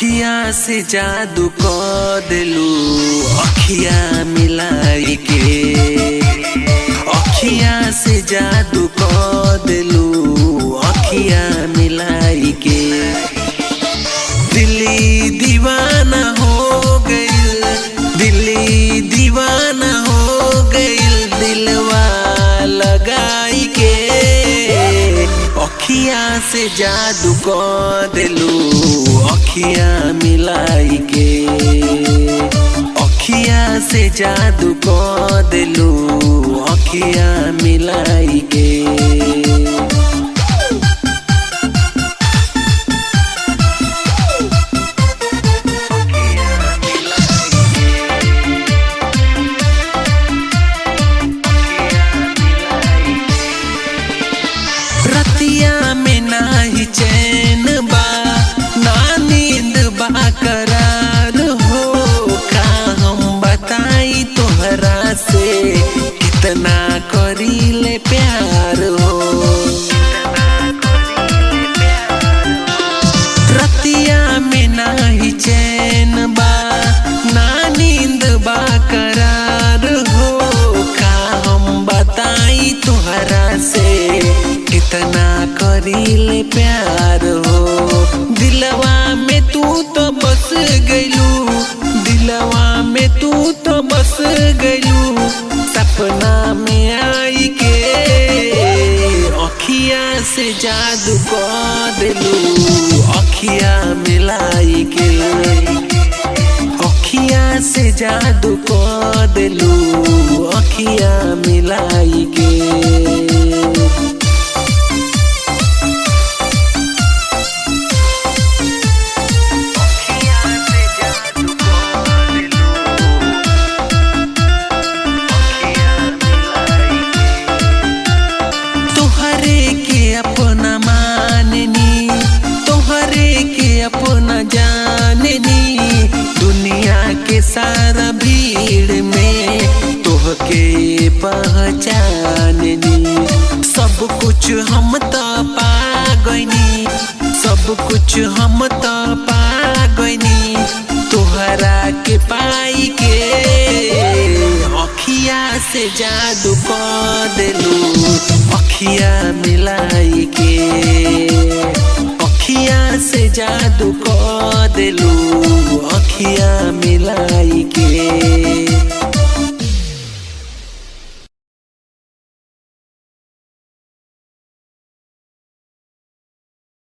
अखिया से जादू कर देलू अखिया मिलाई के। अखिया से जादू कर देलू अखिया मिलाई के। दिल्ली दीवाना हो गइल, दिल्ली दीवाना हो गइल दिलवा लगाई के। अखिया से जादू कर देलू अखिया मिलाई के। अखिया से जादू कर देलू अखिया मिलाई के। रतिया में नाही चैन बा ना नींद बा करार हो। का हम बताई तोहरा से कितना करीले प्यार हो। रतिया में नाही चैन बा ना नींद बा करार हो। का हम बताई तोहरा से कितना करीले प्यार हो। दिलवा में तू तो बस गइलू, दिलवा में तू तो बस गइलू सपना में आई के। अखिया से जादू कर देलू अखिया मिलाई के। अखिया से जादू कर देलू अखिया मिलाई के। अपना माननी तोहरे के अपना जाननी। दुनिया के सारा भीड़ में तोहके पहचाननी। सब कुछ हम तो पा गइनी, सब कुछ हम तो पा गइनी तोहरा के पाई के। अखिया से जादू कर देलू अखिया मिलाई के। अखिया से जादू कर देलू अखिया मिलाई के।